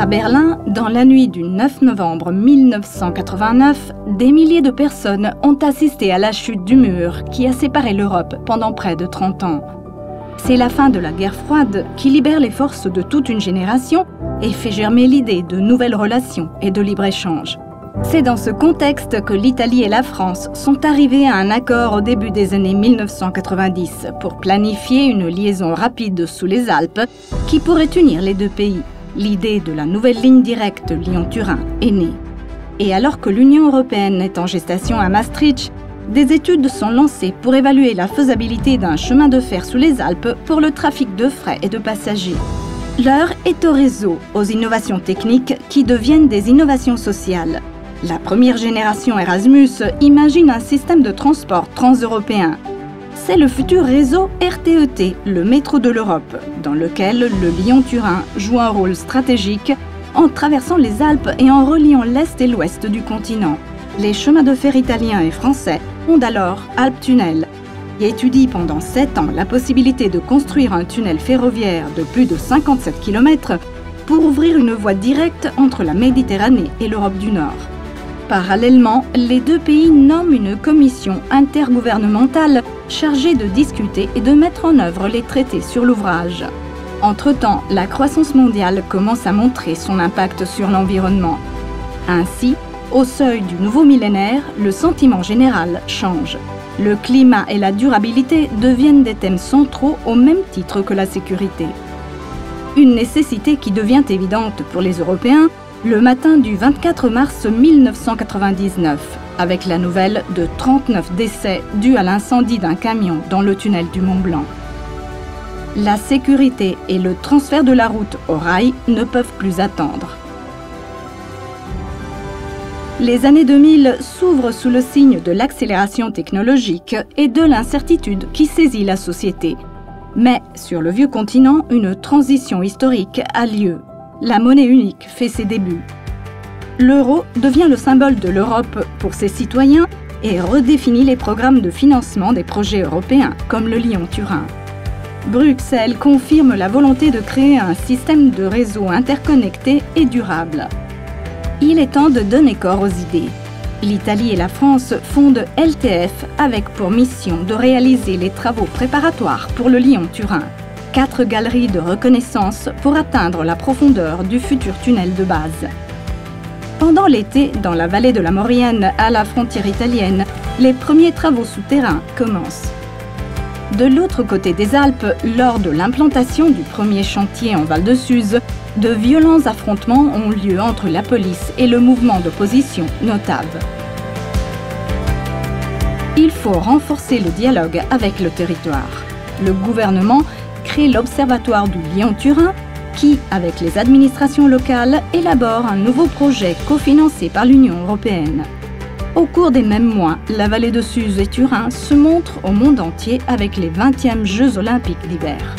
Berlin, dans la nuit du 9 novembre 1989, des milliers de personnes ont assisté à la chute du mur qui a séparé l'Europe pendant près de 30 ans. C'est la fin de la guerre froide qui libère les forces de toute une génération et fait germer l'idée de nouvelles relations et de libre-échange. C'est dans ce contexte que l'Italie et la France sont arrivés à un accord au début des années 1990 pour planifier une liaison rapide sous les Alpes qui pourrait unir les deux pays. L'idée de la nouvelle ligne directe Lyon-Turin est née. Et alors que l'Union européenne est en gestation à Maastricht, des études sont lancées pour évaluer la faisabilité d'un chemin de fer sous les Alpes pour le trafic de fret et de passagers. L'heure est au réseau, aux innovations techniques qui deviennent des innovations sociales. La première génération Erasmus imagine un système de transport transeuropéen. C'est le futur réseau RTET, le métro de l'Europe, dans lequel le Lyon-Turin joue un rôle stratégique en traversant les Alpes et en reliant l'Est et l'Ouest du continent. Les chemins de fer italiens et français fondent alors Alptunnel, qui étudie pendant 7 ans la possibilité de construire un tunnel ferroviaire de plus de 57 km pour ouvrir une voie directe entre la Méditerranée et l'Europe du Nord. Parallèlement, les deux pays nomment une commission intergouvernementale chargée de discuter et de mettre en œuvre les traités sur l'ouvrage. Entre-temps, la croissance mondiale commence à montrer son impact sur l'environnement. Ainsi, au seuil du nouveau millénaire, le sentiment général change. Le climat et la durabilité deviennent des thèmes centraux au même titre que la sécurité. Une nécessité qui devient évidente pour les Européens le matin du 24 mars 1999, avec la nouvelle de 39 décès dus à l'incendie d'un camion dans le tunnel du Mont Blanc. La sécurité et le transfert de la route au rail ne peuvent plus attendre. Les années 2000 s'ouvrent sous le signe de l'accélération technologique et de l'incertitude qui saisit la société. Mais sur le vieux continent, une transition historique a lieu. La monnaie unique fait ses débuts. L'euro devient le symbole de l'Europe pour ses citoyens et redéfinit les programmes de financement des projets européens, comme le Lyon-Turin. Bruxelles confirme la volonté de créer un système de réseau interconnecté et durable. Il est temps de donner corps aux idées. L'Italie et la France fondent LTF avec pour mission de réaliser les travaux préparatoires pour le Lyon-Turin. 4 galeries de reconnaissance pour atteindre la profondeur du futur tunnel de base. Pendant l'été, dans la vallée de la Maurienne, à la frontière italienne, les premiers travaux souterrains commencent. De l'autre côté des Alpes, lors de l'implantation du premier chantier en Val de Suse, de violents affrontements ont lieu entre la police et le mouvement d'opposition Notav. Il faut renforcer le dialogue avec le territoire. Le gouvernement crée l'Observatoire du Lyon-Turin qui, avec les administrations locales, élabore un nouveau projet cofinancé par l'Union européenne. Au cours des mêmes mois, la vallée de Suse et Turin se montrent au monde entier avec les 20e Jeux olympiques d'hiver.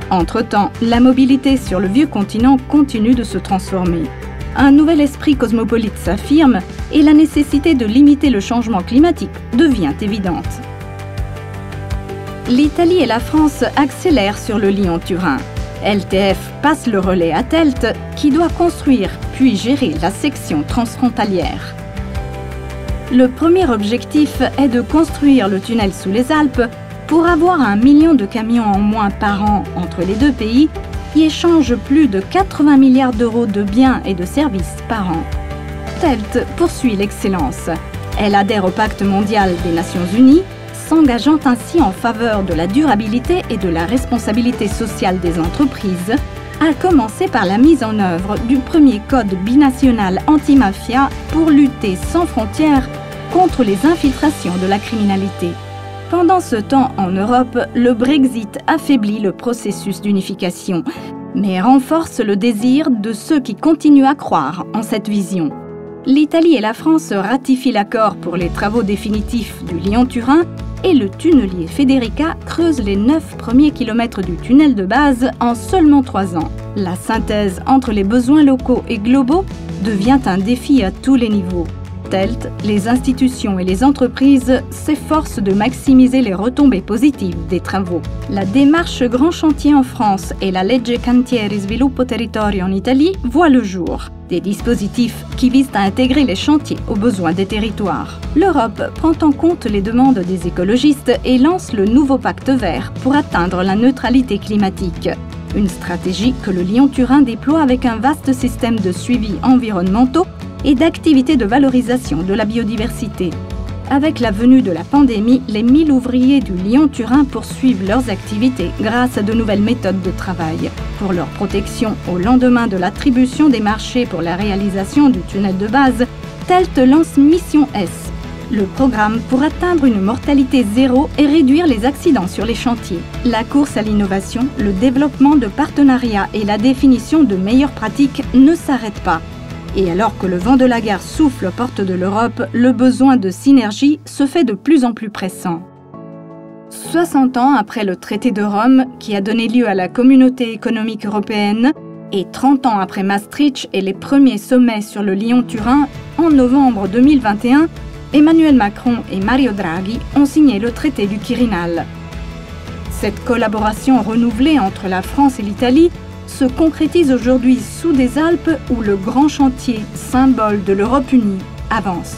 Entre-temps, la mobilité sur le vieux continent continue de se transformer. Un nouvel esprit cosmopolite s'affirme et la nécessité de limiter le changement climatique devient évidente. L'Italie et la France accélèrent sur le Lyon-Turin. LTF passe le relais à Telt, qui doit construire puis gérer la section transfrontalière. Le premier objectif est de construire le tunnel sous les Alpes pour avoir 1 million de camions en moins par an entre les deux pays qui échangent plus de 80 milliards d'euros de biens et de services par an. Telt poursuit l'excellence. Elle adhère au Pacte mondial des Nations Unies, s'engageant ainsi en faveur de la durabilité et de la responsabilité sociale des entreprises, à commencer par la mise en œuvre du premier code binational anti-mafia pour lutter sans frontières contre les infiltrations de la criminalité. Pendant ce temps, en Europe, le Brexit affaiblit le processus d'unification, mais renforce le désir de ceux qui continuent à croire en cette vision. L'Italie et la France ratifient l'accord pour les travaux définitifs du Lyon-Turin et le tunnelier Federica creuse les 9 premiers kilomètres du tunnel de base en seulement 3 ans. La synthèse entre les besoins locaux et globaux devient un défi à tous les niveaux. TELT, les institutions et les entreprises s'efforcent de maximiser les retombées positives des travaux. La démarche Grand Chantier en France et la Legge Cantieri Sviluppo Territorio en Italie voient le jour. Des dispositifs qui visent à intégrer les chantiers aux besoins des territoires. L'Europe prend en compte les demandes des écologistes et lance le nouveau pacte vert pour atteindre la neutralité climatique. Une stratégie que le Lyon-Turin déploie avec un vaste système de suivi environnementaux et d'activités de valorisation de la biodiversité. Avec la venue de la pandémie, les 1000 ouvriers du Lyon-Turin poursuivent leurs activités grâce à de nouvelles méthodes de travail. Pour leur protection au lendemain de l'attribution des marchés pour la réalisation du tunnel de base, TELT lance Mission S, le programme pour atteindre une mortalité zéro et réduire les accidents sur les chantiers. La course à l'innovation, le développement de partenariats et la définition de meilleures pratiques ne s'arrêtent pas. Et alors que le vent de la guerre souffle aux portes de l'Europe, le besoin de synergie se fait de plus en plus pressant. 60 ans après le traité de Rome, qui a donné lieu à la Communauté économique européenne, et 30 ans après Maastricht et les premiers sommets sur le Lyon-Turin, en novembre 2021, Emmanuel Macron et Mario Draghi ont signé le traité du Quirinal. Cette collaboration renouvelée entre la France et l'Italie se concrétise aujourd'hui sous des Alpes où le grand chantier, symbole de l'Europe unie, avance.